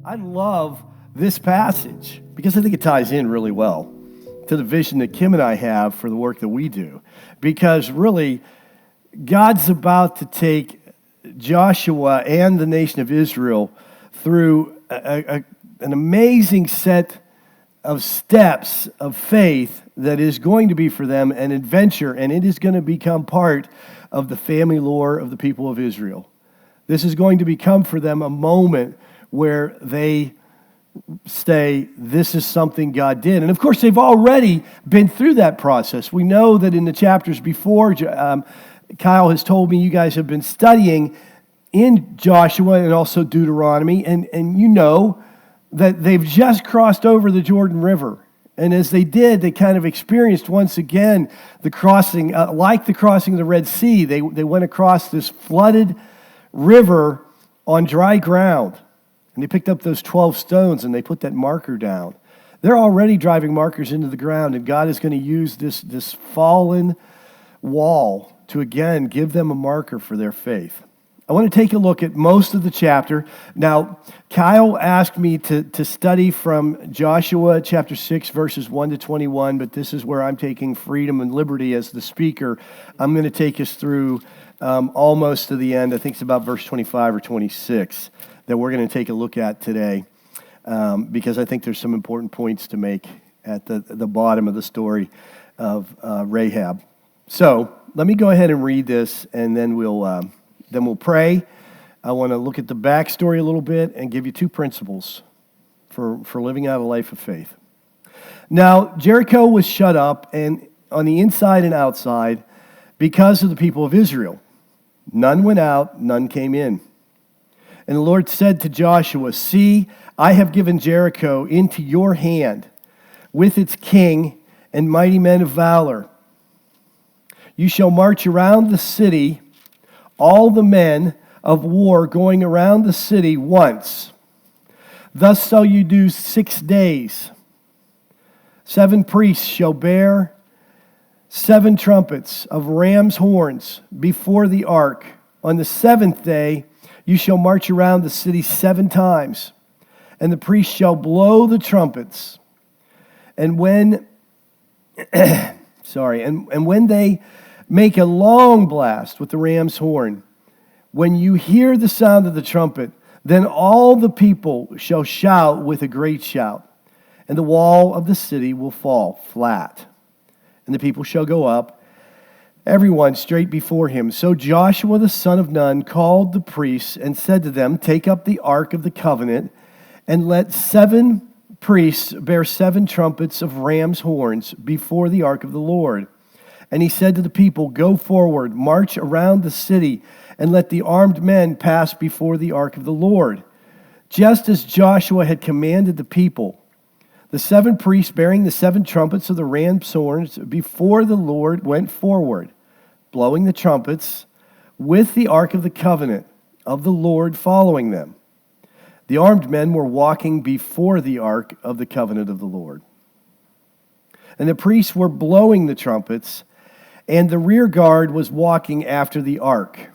I love this passage because I think it ties in really well to the vision that Kim and I have for the work that we do. Because really, God's about to take Joshua and the nation of Israel through an amazing set of steps of faith that is going to be for them an adventure, and it is going to become part of the family lore of the people of Israel. This is going to become for them a moment where they say, this is something God did. And of course, they've already been through that process. We know that in the chapters before, Kyle has told me you guys have been studying in Joshua and also Deuteronomy, and you know that they've just crossed over the Jordan River. And as they did, they kind of experienced once again the crossing, like the crossing of the Red Sea. They went across this flooded river on dry ground. And they picked up those 12 stones and they put that marker down. They're already driving markers into the ground, and God is going to use this fallen wall to again give them a marker for their faith. I want to take a look at most of the chapter. Now, Kyle asked me to study from Joshua chapter 6, verses 1 to 21, but this is where I'm taking freedom and liberty as the speaker. I'm going to take us through almost to the end. I think it's about verse 25 or 26 that we're going to take a look at today because I think there's some important points to make at the bottom of the story of Rahab. So let me go ahead and read this, and then we'll pray. I want to look at the backstory a little bit and give you two principles for living out a life of faith. Now, Jericho was shut up and on the inside and outside because of the people of Israel. None went out, none came in. And the Lord said to Joshua, "See, I have given Jericho into your hand with its king and mighty men of valor. You shall march around the city, all the men of war going around the city once. Thus shall you do 6 days. 7 priests shall bear 7 trumpets of ram's horns before the ark. On the 7th day you shall march around the city 7 times, and the priests shall blow the trumpets. And when when they make a long blast with the ram's horn, when you hear the sound of the trumpet, then all the people shall shout with a great shout, and the wall of the city will fall flat, and the people shall go up, everyone straight before him. So Joshua the son of Nun called the priests and said to them, take up the ark of the covenant, and let 7 priests bear 7 trumpets of ram's horns before the ark of the Lord. And he said to the people, go forward, march around the city, and let the armed men pass before the ark of the Lord. Just as Joshua had commanded the people, the 7 priests bearing the 7 trumpets of the ram's horns before the Lord went forward, blowing the trumpets, with the ark of the covenant of the Lord following them. The armed men were walking before the ark of the covenant of the Lord. And the priests were blowing the trumpets, and the rear guard was walking after the ark.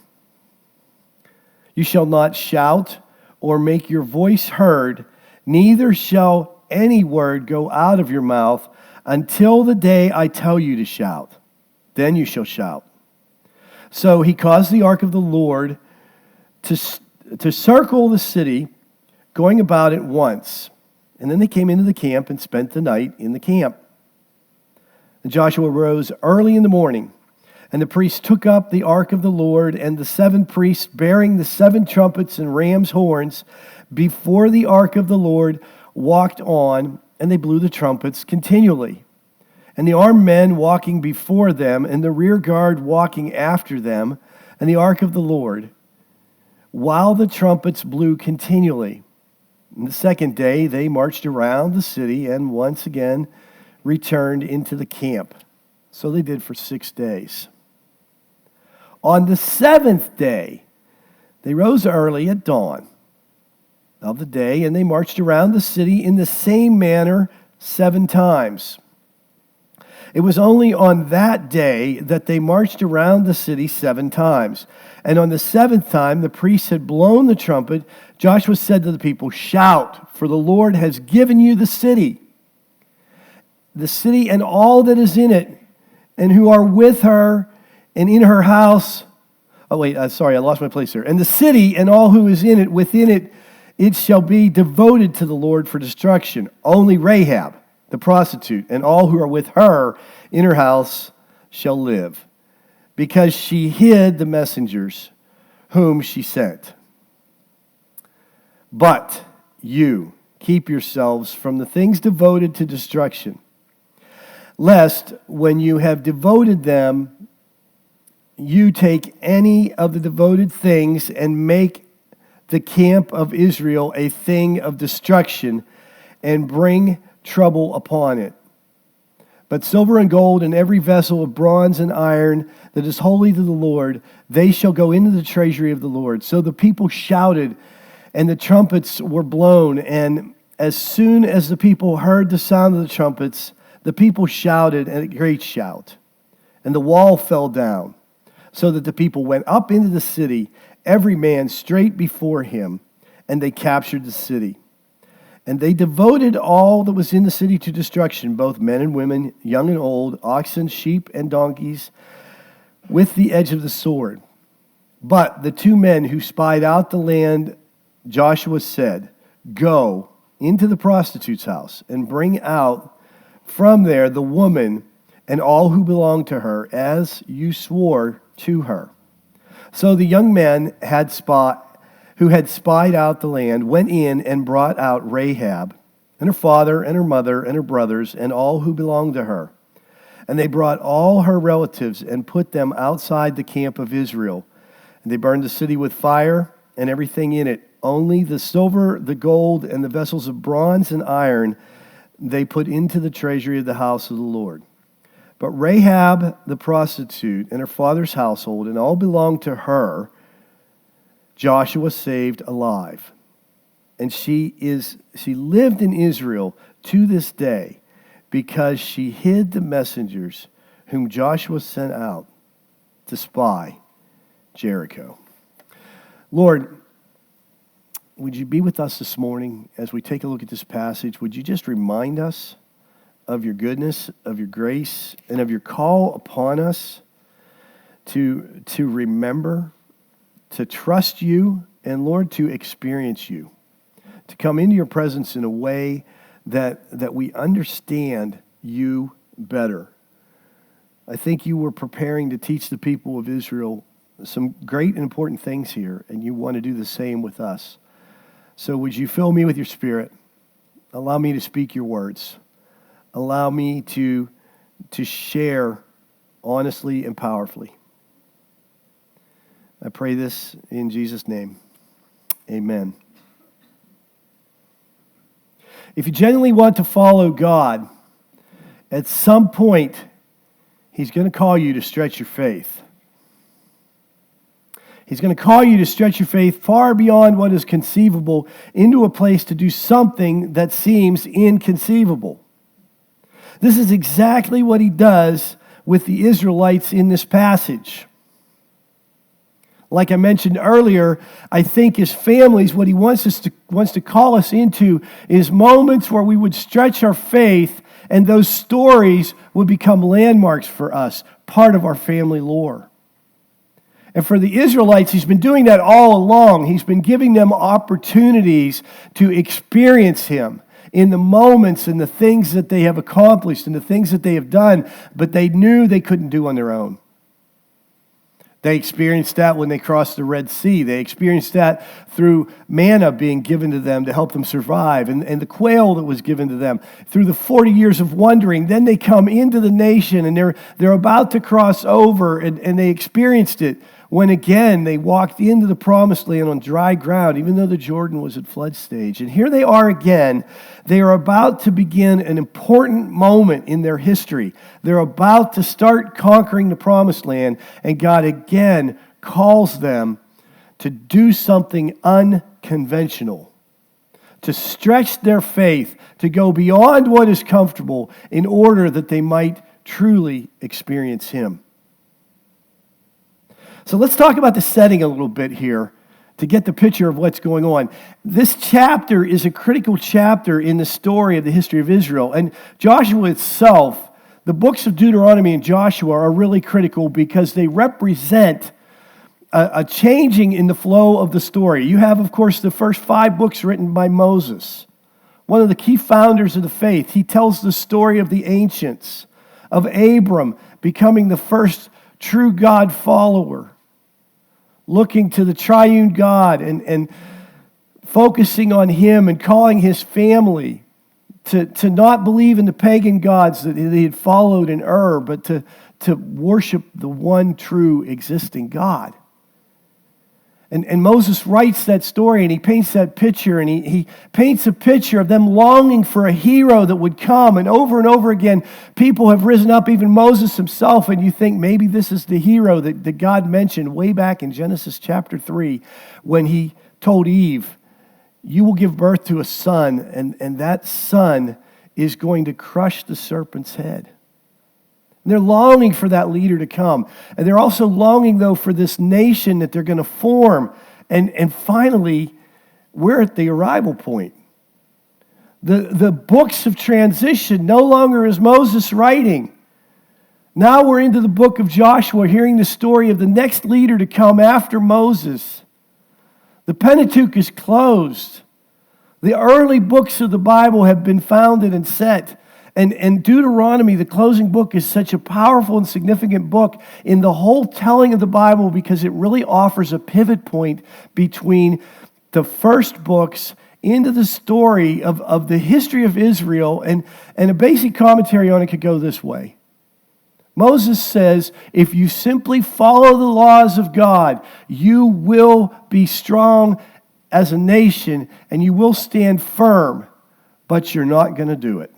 You shall not shout or make your voice heard, neither shall any word go out of your mouth until the day I tell you to shout. Then you shall shout. So he caused the ark of the Lord to circle the city, going about it once. And then they came into the camp and spent the night in the camp. And Joshua rose early in the morning, and the priests took up the ark of the Lord, and the 7 priests bearing the 7 trumpets and ram's horns before the ark of the Lord walked on, and they blew the trumpets continually. And the armed men walking before them, and the rear guard walking after them, and the ark of the Lord, while the trumpets blew continually. And the 2nd day they marched around the city, and once again returned into the camp. So they did for 6 days. On the 7th day, they rose early at dawn of the day, and they marched around the city in the same manner 7 times. It was only on that day that they marched around the city 7 times. And on the 7th time, the priests had blown the trumpet. Joshua said to the people, "Shout, for the Lord has given you the city and all that is in it, and who are with her and in her house." Oh, wait, sorry, I lost my place there. "And the city and all who is in it, within it, it shall be devoted to the Lord for destruction. Only Rahab, the prostitute, and all who are with her in her house shall live, because she hid the messengers whom she sent. But you keep yourselves from the things devoted to destruction, lest when you have devoted them, you take any of the devoted things and make the camp of Israel a thing of destruction and bring trouble upon it. But silver and gold and every vessel of bronze and iron that is holy to the Lord, they shall go into the treasury of the Lord." So the people shouted, and the trumpets were blown. And as soon as the people heard the sound of the trumpets, the people shouted a great shout, and the wall fell down, so that the people went up into the city, every man straight before him, and they captured the city. And they devoted all that was in the city to destruction, both men and women, young and old, oxen, sheep, and donkeys, with the edge of the sword. But the 2 men who spied out the land, Joshua said, "Go into the prostitute's house and bring out from there the woman and all who belong to her, as you swore to her." So the young men who had spied out the land went in and brought out Rahab and her father and her mother and her brothers and all who belonged to her. And they brought all her relatives and put them outside the camp of Israel. And they burned the city with fire and everything in it. Only the silver, the gold, and the vessels of bronze and iron they put into the treasury of the house of the Lord. But Rahab the prostitute and her father's household and all belonged to her, Joshua saved alive. And she lived in Israel to this day, because she hid the messengers whom Joshua sent out to spy Jericho. Lord, would you be with us this morning as we take a look at this passage? Would you just remind us of your goodness, of your grace, and of your call upon us to remember, to trust you, and Lord, to experience you, to come into your presence in a way that we understand you better. I think you were preparing to teach the people of Israel some great and important things here, and you want to do the same with us. So would you fill me with your Spirit? Allow me to speak your words. Allow me to share honestly and powerfully. I pray this in Jesus' name. Amen. If you genuinely want to follow God, at some point, He's going to call you to stretch your faith. He's going to call you to stretch your faith far beyond what is conceivable into a place to do something that seems inconceivable. This is exactly what He does with the Israelites in this passage. Like I mentioned earlier, I think as families, what He wants to call us into is moments where we would stretch our faith, and those stories would become landmarks for us, part of our family lore. And for the Israelites, He's been doing that all along. He's been giving them opportunities to experience Him in the moments and the things that they have accomplished and the things that they have done, but they knew they couldn't do on their own. They experienced that when they crossed the Red Sea. They experienced that through manna being given to them to help them survive, and the quail that was given to them through the 40 years of wandering. Then they come into the nation, and they're about to cross over, and they experienced it when again they walked into the promised land on dry ground, even though the Jordan was at flood stage. And here they are again. They are about to begin an important moment in their history. They're about to start conquering the promised land, and God again calls them to do something unconventional, to stretch their faith, to go beyond what is comfortable in order that they might truly experience him. So let's talk about the setting a little bit here to get the picture of what's going on. This chapter is a critical chapter in the story of the history of Israel. And Joshua itself, the books of Deuteronomy and Joshua are really critical because they represent a changing in the flow of the story. You have, of course, the first 5 books written by Moses, one of the key founders of the faith. He tells the story of the ancients, of Abram becoming the first true God follower, looking to the triune God and focusing on him and calling his family to not believe in the pagan gods that they had followed in Ur, but to worship the one true existing God. And Moses writes that story and he paints that picture, and he paints a picture of them longing for a hero that would come. And over again, people have risen up, even Moses himself, and you think maybe this is the hero that God mentioned way back in Genesis chapter 3 when he told Eve, you will give birth to a son, and that son is going to crush the serpent's head. And they're longing for that leader to come. And they're also longing, though, for this nation that they're going to form. And finally, we're at the arrival point. The books of transition no longer is Moses writing. Now we're into the book of Joshua, hearing the story of the next leader to come after Moses. The Pentateuch is closed. The early books of the Bible have been founded and set. And Deuteronomy, the closing book, is such a powerful and significant book in the whole telling of the Bible because it really offers a pivot point between the first books into the story of the history of Israel. And a basic commentary on it could go this way. Moses says, if you simply follow the laws of God, you will be strong as a nation and you will stand firm, but you're not going to do it.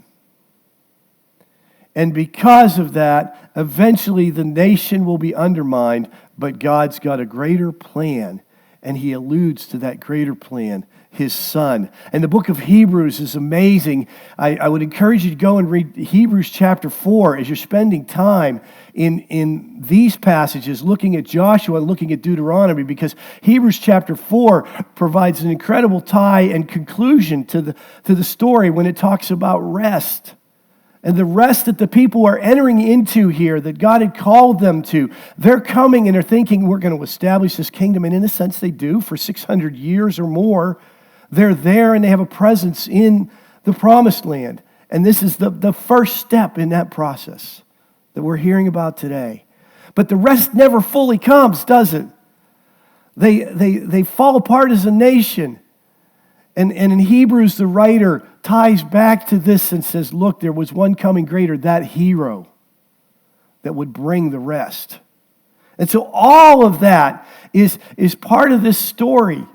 And because of that, eventually the nation will be undermined, but God's got a greater plan, and he alludes to that greater plan, his son. And the book of Hebrews is amazing. I would encourage you to go and read Hebrews chapter 4 as you're spending time in these passages, looking at Joshua and looking at Deuteronomy, because Hebrews chapter 4 provides an incredible tie and conclusion to the story when it talks about rest. And the rest that the people are entering into here, that God had called them to, they're coming and they're thinking, we're going to establish this kingdom. And in a sense, they do for 600 years or more. They're there and they have a presence in the promised land. And this is the first step in that process that we're hearing about today. But the rest never fully comes, does it? They fall apart as a nation. And in Hebrews, the writer ties back to this and says, look, there was one coming greater, that hero that would bring the rest. And so all of that is part of this story.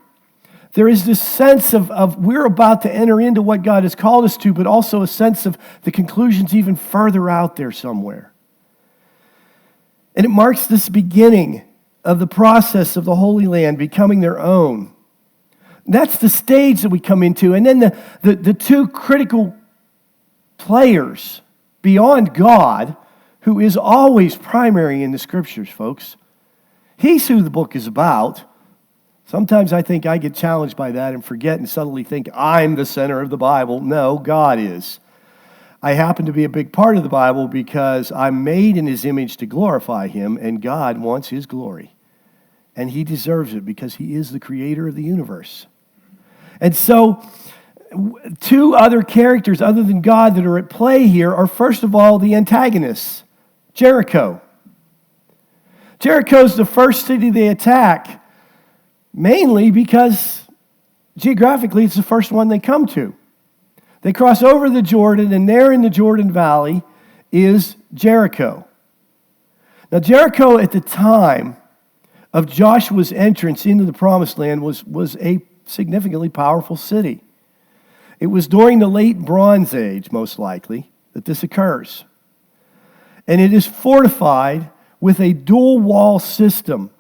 There is this sense of we're about to enter into what God has called us to, but also a sense of the conclusions even further out there somewhere. And it marks this beginning of the process of the Holy Land becoming their own. That's the stage that we come into. And then the two critical players beyond God, who is always primary in the Scriptures, folks. He's who the book is about. Sometimes I think I get challenged by that and forget and suddenly think I'm the center of the Bible. No, God is. I happen to be a big part of the Bible because I'm made in His image to glorify Him, and God wants His glory. And He deserves it because He is the creator of the universe. And so, two other characters other than God that are at play here are, first of all, the antagonists, Jericho. Jericho's the first city they attack, mainly because geographically it's the first one they come to. They cross over the Jordan, and there in the Jordan Valley is Jericho. Now, Jericho at the time of Joshua's entrance into the Promised Land was a significantly powerful city. It was during the late Bronze Age, most likely, that this occurs. And it is fortified with a dual wall system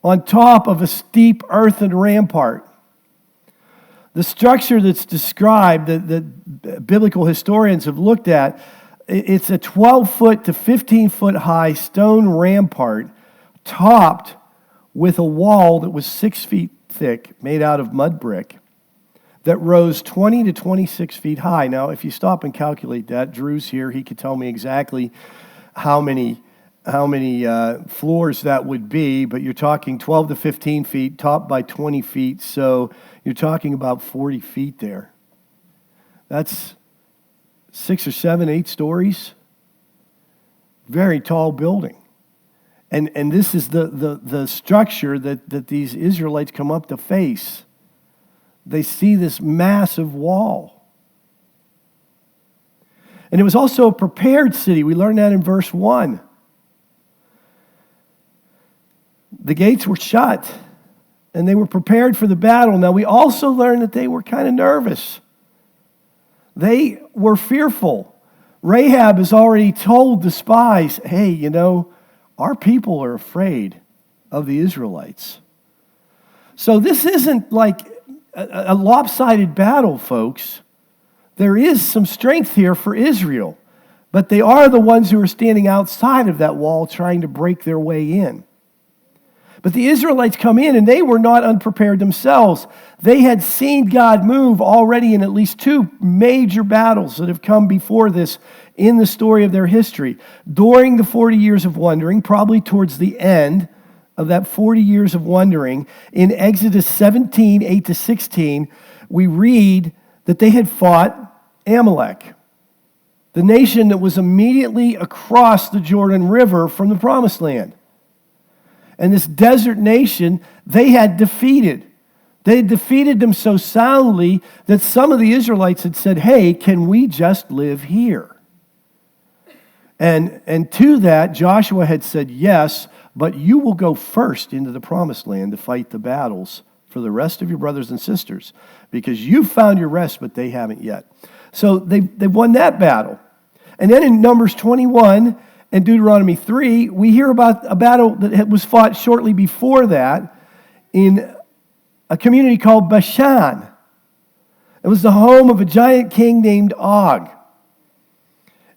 on top of a steep earthen rampart. The structure that's described, that biblical historians have looked at, it's a 12-foot to 15-foot high stone rampart topped with a wall that was 6 feet thick, made out of mud brick, that rose 20 to 26 feet high. Now, if you stop and calculate that, Drew's here, he could tell me exactly how many floors that would be, but you're talking 12 to 15 feet, topped by 20 feet, so you're talking about 40 feet there. That's 6 or 7, 8 stories. Very tall building. And this is the structure that these Israelites come up to face. They see this massive wall. And it was also a prepared city. We learned that in verse 1. The gates were shut, and they were prepared for the battle. Now, we also learned that they were kind of nervous. They were fearful. Rahab has already told the spies, hey, our people are afraid of the Israelites. So this isn't like a lopsided battle, folks. There is some strength here for Israel, but they are the ones who are standing outside of that wall trying to break their way in. But the Israelites come in, and they were not unprepared themselves. They had seen God move already in at least 2 major battles that have come before this in the story of their history. During the 40 years of wandering, probably towards the end of that 40 years of wandering, in Exodus 17, 8 to 16, we read that they had fought Amalek, the nation that was immediately across the Jordan River from the Promised Land. And this desert nation, they had defeated. They had defeated them so soundly that some of the Israelites had said, hey, can we just live here? And to that, Joshua had said, yes, but you will go first into the Promised Land to fight the battles for the rest of your brothers and sisters, because you've found your rest, but they haven't yet. So they won that battle. And then in Numbers 21 and Deuteronomy 3, we hear about a battle that was fought shortly before that in a community called Bashan. It was the home of a giant king named Og.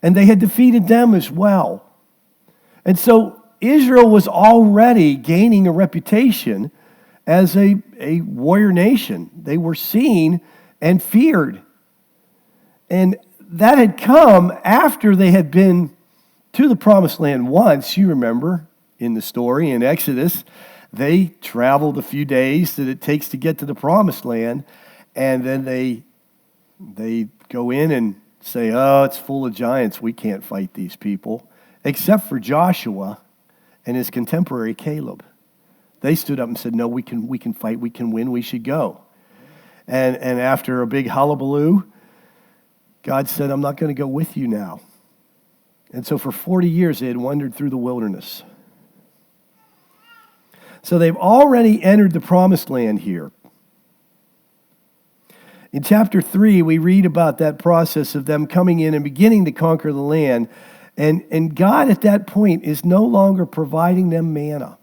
And they had defeated them as well. And so Israel was already gaining a reputation as a warrior nation. They were seen and feared. And that had come after they had been to the Promised Land once. You remember in the story in Exodus, they traveled a few days that it takes to get to the Promised Land, and then they go in and say, oh, it's full of giants. We can't fight these people, except for Joshua and his contemporary Caleb. They stood up and said, no, we can fight, we can win, we should go. And after a big hullabaloo, God said, I'm not going to go with you now. And so for 40 years, they had wandered through the wilderness. So they've already entered the Promised Land here. In chapter 3, we read about that process of them coming in and beginning to conquer the land. And God at that point is no longer providing them manna.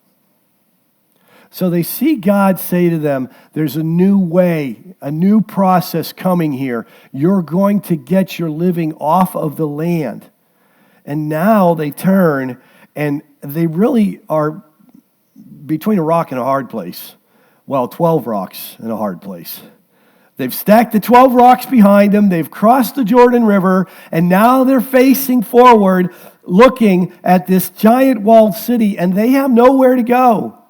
So they see God say to them, there's a new way, a new process coming here. You're going to get your living off of the land. And now they turn, and they really are between a rock and a hard place. Well, 12 rocks and a hard place. They've stacked the 12 rocks behind them. They've crossed the Jordan River, and now they're facing forward, looking at this giant walled city, and they have nowhere to go.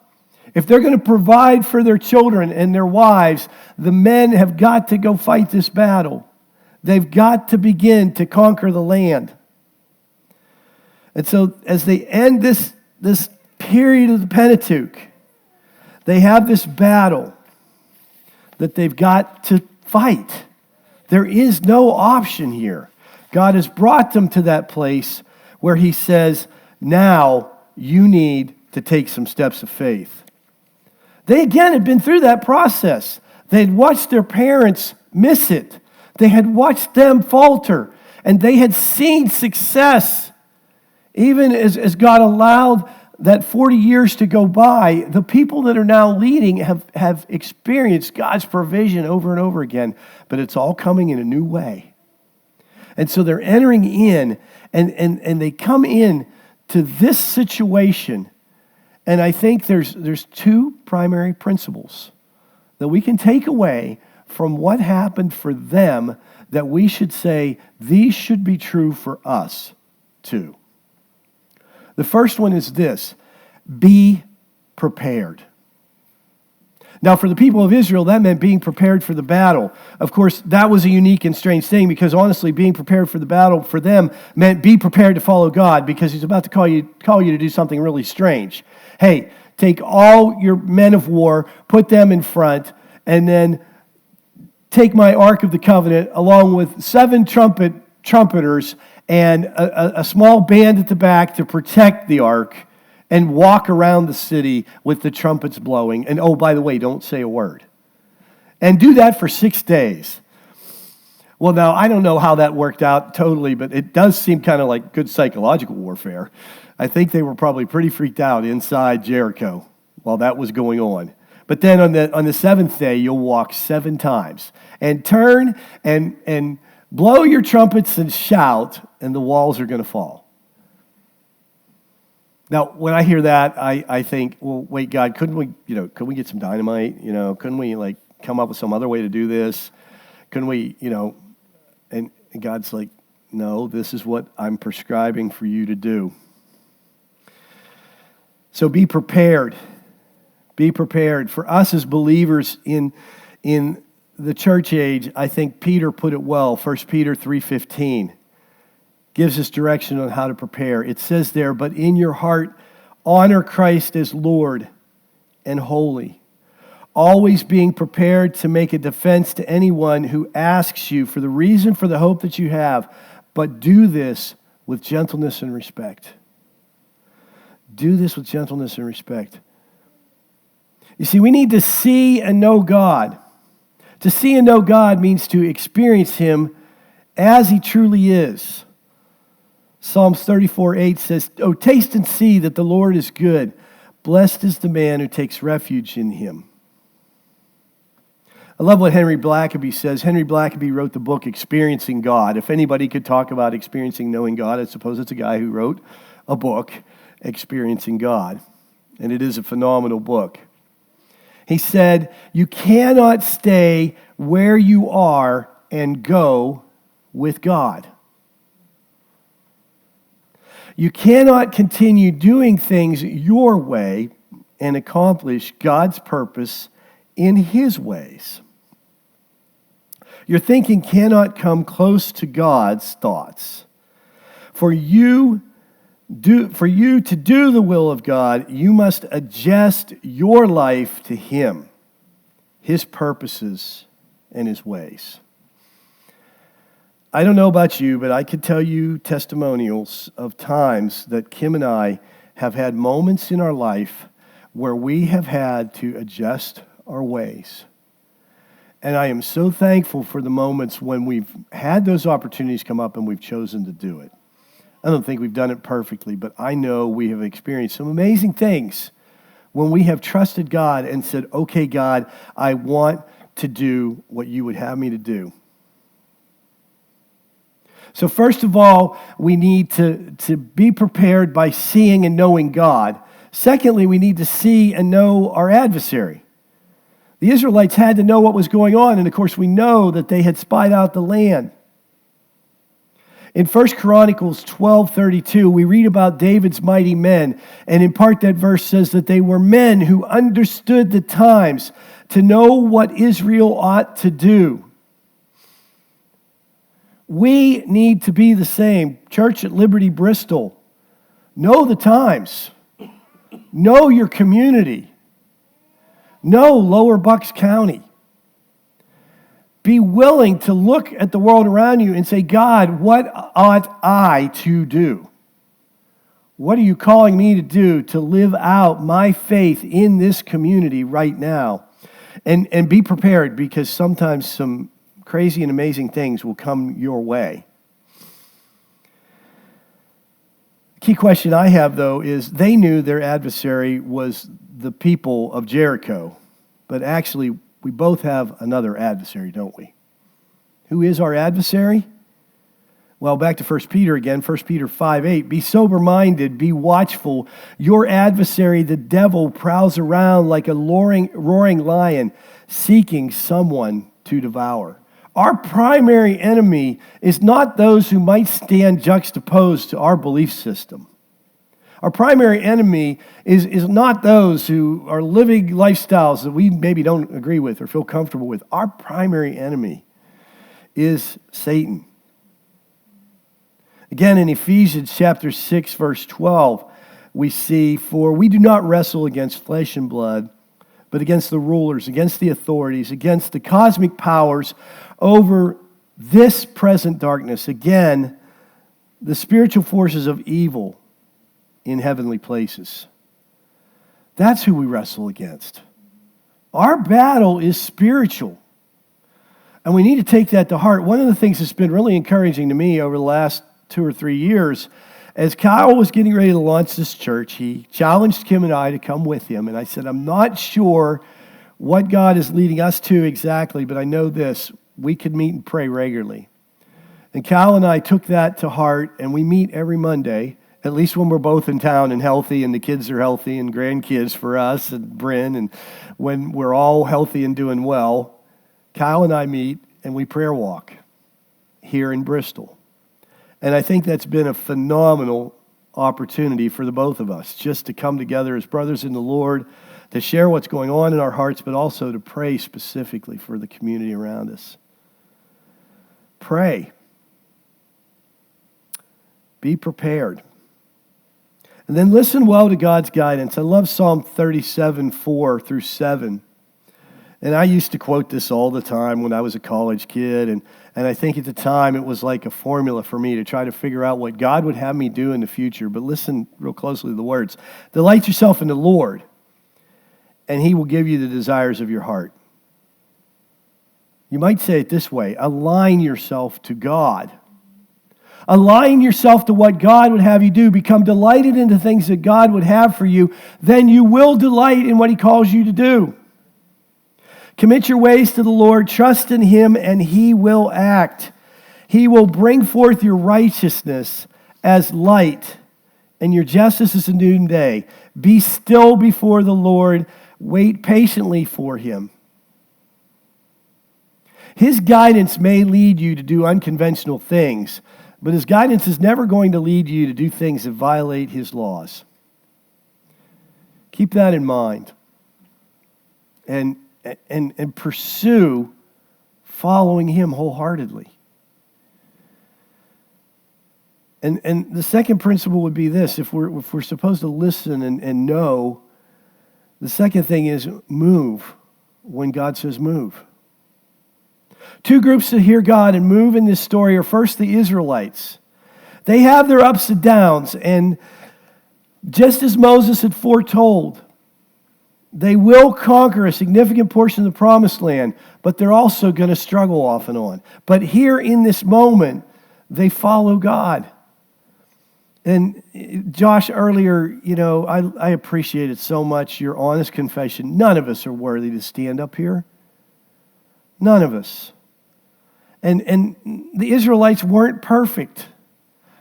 If they're going to provide for their children and their wives, the men have got to go fight this battle. They've got to begin to conquer the land. And so as they end this period of the Pentateuch, they have this battle that they've got to fight. There is no option here. God has brought them to that place where he says, now you need to take some steps of faith. They again had been through that process. They had watched their parents miss it. They had watched them falter. And they had seen success. Even as God allowed that 40 years to go by, the people that are now leading have experienced God's provision over and over again. But it's all coming in a new way. And so they're entering in, and they come in to this situation. And I think there's two primary principles that we can take away from what happened for them that we should say, these should be true for us too. The first one is this: be prepared. Now, for the people of Israel, that meant being prepared for the battle. Of course, that was a unique and strange thing because honestly, being prepared for the battle for them meant be prepared to follow God because he's about to call you to do something really strange. Hey, take all your men of war, put them in front, and then take my Ark of the Covenant along with 7 trumpeters and a small band at the back to protect the Ark, and walk around the city with the trumpets blowing. And oh, by the way, don't say a word. And do that for 6 days. Well, now, I don't know how that worked out totally, but it does seem kind of like good psychological warfare. I think they were probably pretty freaked out inside Jericho while that was going on. But then on the 7th day, you'll walk 7 times and turn and blow your trumpets and shout, and the walls are going to fall. Now, when I hear that, I think, well, wait, God, couldn't we get some dynamite? Couldn't we come up with some other way to do this? Couldn't we, and God's like, no, this is what I'm prescribing for you to do. So be prepared. Be prepared. For us as believers in the church age, I think Peter put it well. 1 Peter 3:15 gives us direction on how to prepare. It says there, but in your heart, honor Christ as Lord and holy, always being prepared to make a defense to anyone who asks you for the reason for the hope that you have, but do this with gentleness and respect. Do this with gentleness and respect. You see, we need to see and know God. To see and know God means to experience Him as He truly is. Psalms 34:8 says, oh, taste and see that the Lord is good. Blessed is the man who takes refuge in Him. I love what Henry Blackaby says. Henry Blackaby wrote the book Experiencing God. If anybody could talk about experiencing knowing God, I suppose it's a guy who wrote a book, Experiencing God. And it is a phenomenal book. He said, you cannot stay where you are and go with God. You cannot continue doing things your way and accomplish God's purpose in His ways. Your thinking cannot come close to God's thoughts. For you to do the will of God, you must adjust your life to Him, His purposes, and His ways. I don't know about you, but I could tell you testimonials of times that Kim and I have had moments in our life where we have had to adjust our ways. And I am so thankful for the moments when we've had those opportunities come up and we've chosen to do it. I don't think we've done it perfectly, but I know we have experienced some amazing things when we have trusted God and said, okay, God, I want to do what you would have me to do. So first of all, we need to be prepared by seeing and knowing God. Secondly, we need to see and know our adversary. The Israelites had to know what was going on, and of course we know that they had spied out the land. In 1 Chronicles 12:32, we read about David's mighty men, and in part that verse says that they were men who understood the times to know what Israel ought to do. We need to be the same. Church at Liberty Bristol, know the times. Know your community. Know Lower Bucks County. Be willing to look at the world around you and say, God, what ought I to do? What are you calling me to do to live out my faith in this community right now? And be prepared, because sometimes some crazy and amazing things will come your way. Key question I have, though, is they knew their adversary was the people of Jericho. But actually, we both have another adversary, don't we? Who is our adversary? Well, back to 1 Peter again, 1 Peter 5:8. Be sober-minded, be watchful. Your adversary, the devil, prowls around like a roaring lion, seeking someone to devour. Our primary enemy is not those who might stand juxtaposed to our belief system. Our primary enemy is not those who are living lifestyles that we maybe don't agree with or feel comfortable with. Our primary enemy is Satan. Again, in Ephesians chapter 6, verse 12, we see, for we do not wrestle against flesh and blood, but against the rulers, against the authorities, against the cosmic powers over this present darkness. Again, the spiritual forces of evil in heavenly places. That's who we wrestle against. Our battle is spiritual. And we need to take that to heart. One of the things that's been really encouraging to me over the last 2 or 3 years, as Kyle was getting ready to launch this church, he challenged Kim and I to come with him. And I said, I'm not sure what God is leading us to exactly, but I know this. We could meet and pray regularly. And Kyle and I took that to heart, and we meet every Monday, at least when we're both in town and healthy, and the kids are healthy, and grandkids for us, and Bryn, and when we're all healthy and doing well, Kyle and I meet, and we prayer walk here in Bristol. And I think that's been a phenomenal opportunity for the both of us, just to come together as brothers in the Lord, to share what's going on in our hearts, but also to pray specifically for the community around us. Pray. Be prepared. And then listen well to God's guidance. I love Psalm 37, 4 through 7. And I used to quote this all the time when I was a college kid, and I think at the time it was like a formula for me to try to figure out what God would have me do in the future. But listen real closely to the words. Delight yourself in the Lord, and He will give you the desires of your heart. You might say it this way: align yourself to God. Align yourself to what God would have you do. Become delighted in the things that God would have for you. Then you will delight in what He calls you to do. Commit your ways to the Lord, trust in Him, and He will act. He will bring forth your righteousness as light, and your justice as a noonday. Be still before the Lord, wait patiently for Him. His guidance may lead you to do unconventional things, but His guidance is never going to lead you to do things that violate His laws. Keep that in mind. And pursue following Him wholeheartedly. And the second principle would be this: if we're supposed to listen and know, the second thing is move when God says move. Two groups that hear God and move in this story are first the Israelites. They have their ups and downs, and just as Moses had foretold, they will conquer a significant portion of the promised land, but they're also going to struggle off and on. But here in this moment, they follow God. And Josh, earlier, I appreciated so much your honest confession. None of us are worthy to stand up here. None of us. And the Israelites weren't perfect,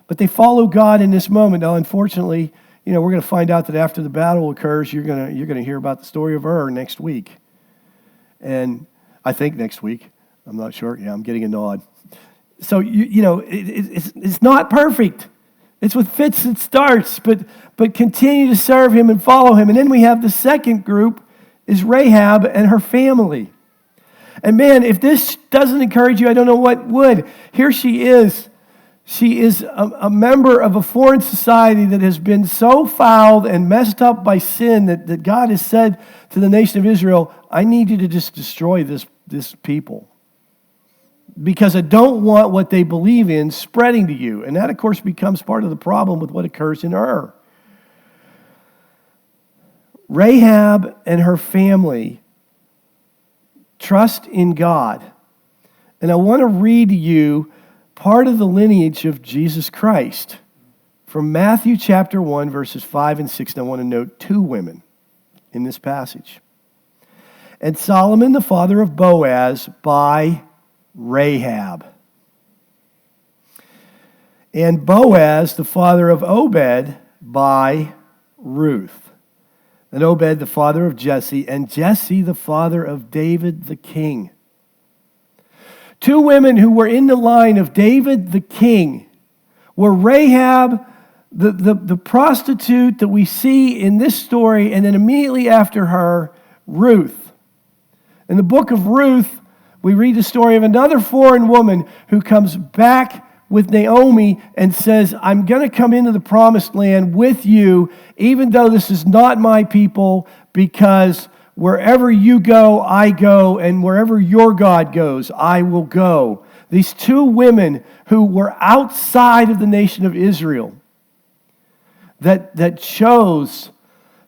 but they follow God in this moment. Now, unfortunately, we're going to find out that after the battle occurs, you're going to hear about the story of next week. And I think next week. I'm not sure. Yeah, I'm getting a nod. So, it's not perfect. It's with fits and starts, but continue to serve Him and follow Him. And then we have the second group is Rahab and her family. And man, if this doesn't encourage you, I don't know what would. Here she is. She is a member of a foreign society that has been so fouled and messed up by sin that God has said to the nation of Israel, I need you to just destroy this people, because I don't want what they believe in spreading to you. And that, of course, becomes part of the problem with what occurs in Ur. Rahab and her family trust in God. And I want to read to you part of the lineage of Jesus Christ from Matthew chapter 1, verses 5 and 6. And I want to note two women in this passage. And Solomon, the father of Boaz, by Rahab. and Boaz, the father of Obed, by Ruth. And Obed, the father of Jesse, and Jesse, the father of David the king. Two women who were in the line of David the king were Rahab, the prostitute that we see in this story, and then immediately after her, Ruth. In the book of Ruth, we read the story of another foreign woman who comes back with Naomi and says, I'm going to come into the promised land with you, even though this is not my people, because wherever you go, I go, and wherever your God goes, I will go. These two women who were outside of the nation of Israel that chose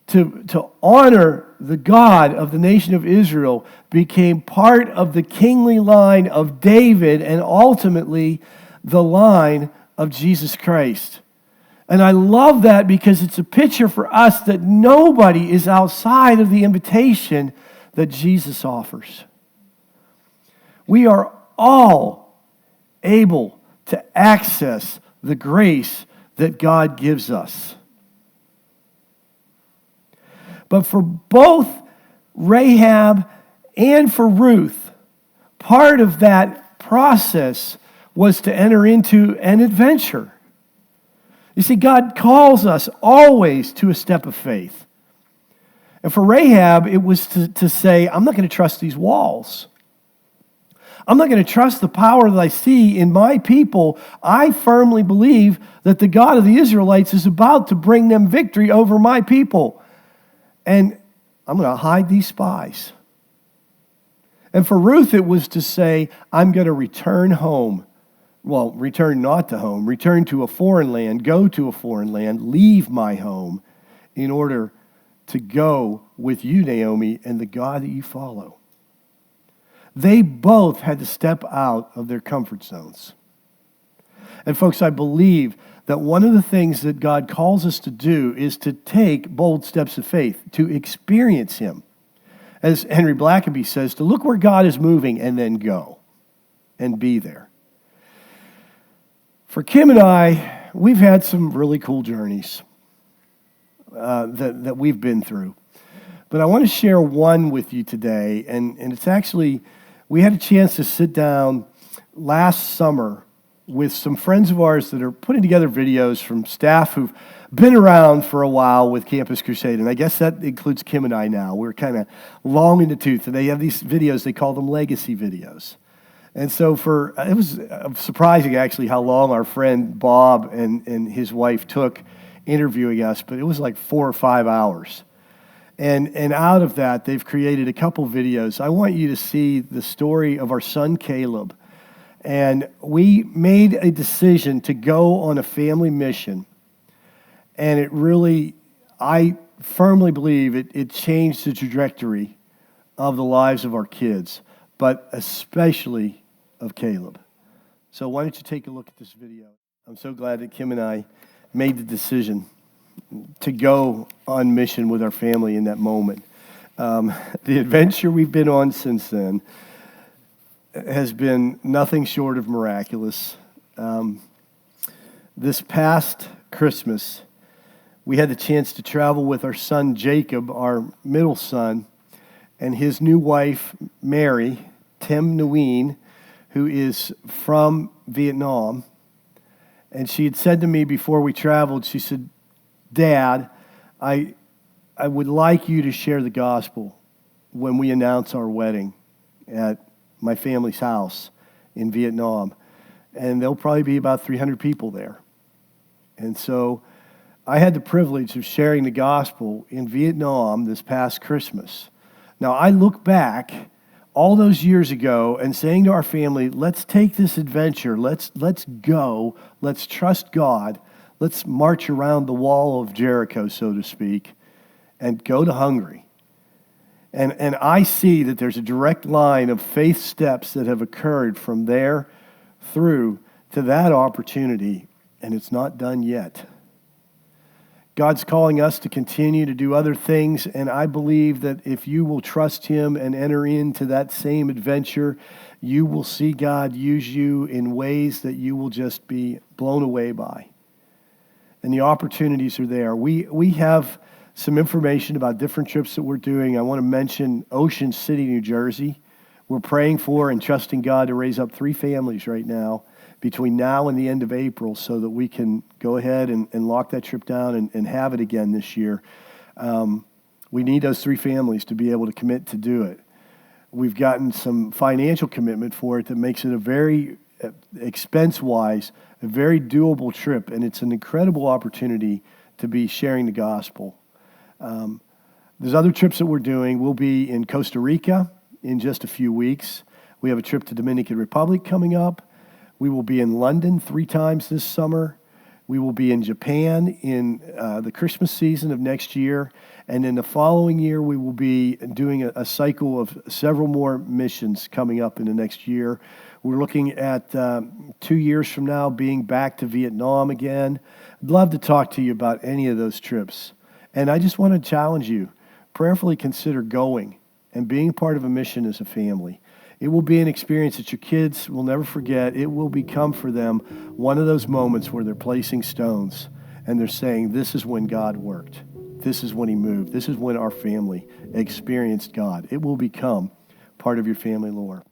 to honor the God of the nation of Israel became part of the kingly line of David and ultimately the line of Jesus Christ. And I love that because it's a picture for us that nobody is outside of the invitation that Jesus offers. We are all able to access the grace that God gives us. But for both Rahab and for Ruth, part of that process was to enter into an adventure. You see, God calls us always to a step of faith. And for Rahab, it was to say, I'm not going to trust these walls. I'm not going to trust the power that I see in my people. I firmly believe that the God of the Israelites is about to bring them victory over my people. And I'm going to hide these spies. And for Ruth, it was to say, I'm going to return home. Well, return not to home, return to a foreign land, go to a foreign land, leave my home in order to go with you, Naomi, and the God that you follow. They both had to step out of their comfort zones. And folks, I believe that one of the things that God calls us to do is to take bold steps of faith, to experience Him. As Henry Blackaby says, to look where God is moving and then go and be there. For Kim and I, we've had some really cool journeys that we've been through. But I want to share one with you today, and it's actually, we had a chance to sit down last summer with some friends of ours that are putting together videos from staff who've been around for a while with Campus Crusade, and I guess that includes Kim and I now. We're kind of long in the tooth, and they have these videos, they call them legacy videos. And so it was surprising actually how long our friend Bob and his wife took interviewing us, but it was like 4 or 5 hours. And out of that, they've created a couple videos. I want you to see the story of our son Caleb. And we made a decision to go on a family mission. And it really, I firmly believe it changed the trajectory of the lives of our kids, but especially of Caleb. So why don't you take a look at this video? I'm so glad that Kim and I made the decision to go on mission with our family in that moment. The adventure we've been on since then has been nothing short of miraculous. This past Christmas, we had the chance to travel with our son Jacob, our middle son, and his new wife, Mary, Tim Nguyen, who is from Vietnam. And she had said to me before we traveled, she said, Dad, I would like you to share the gospel when we announce our wedding at my family's house in Vietnam. And there'll probably be about 300 people there. And so I had the privilege of sharing the gospel in Vietnam this past Christmas. Now, I look back all those years ago and saying to our family, let's take this adventure, let's go, let's trust God, let's march around the wall of Jericho, so to speak, and go to Hungary. And I see that there's a direct line of faith steps that have occurred from there through to that opportunity, and it's not done yet. God's calling us to continue to do other things, and I believe that if you will trust Him and enter into that same adventure, you will see God use you in ways that you will just be blown away by. And the opportunities are there. We have some information about different trips that we're doing. I want to mention Ocean City, New Jersey. We're praying for and trusting God to raise up 3 families right now between now and the end of April so that we can go ahead and lock that trip down and have it again this year. We need those 3 families to be able to commit to do it. We've gotten some financial commitment for it that makes it a very, expense-wise, a very doable trip, and it's an incredible opportunity to be sharing the gospel. There's other trips that we're doing. We'll be in Costa Rica in just a few weeks. We have a trip to Dominican Republic coming up. We will be in London 3 times this summer. We will be in Japan in the Christmas season of next year. And in the following year, we will be doing a cycle of several more missions coming up in the next year. We're looking at 2 years from now being back to Vietnam again. I'd love to talk to you about any of those trips. And I just want to challenge you, prayerfully consider going and being part of a mission as a family. It will be an experience that your kids will never forget. It will become for them one of those moments where they're placing stones and they're saying, this is when God worked. This is when He moved. This is when our family experienced God. It will become part of your family lore.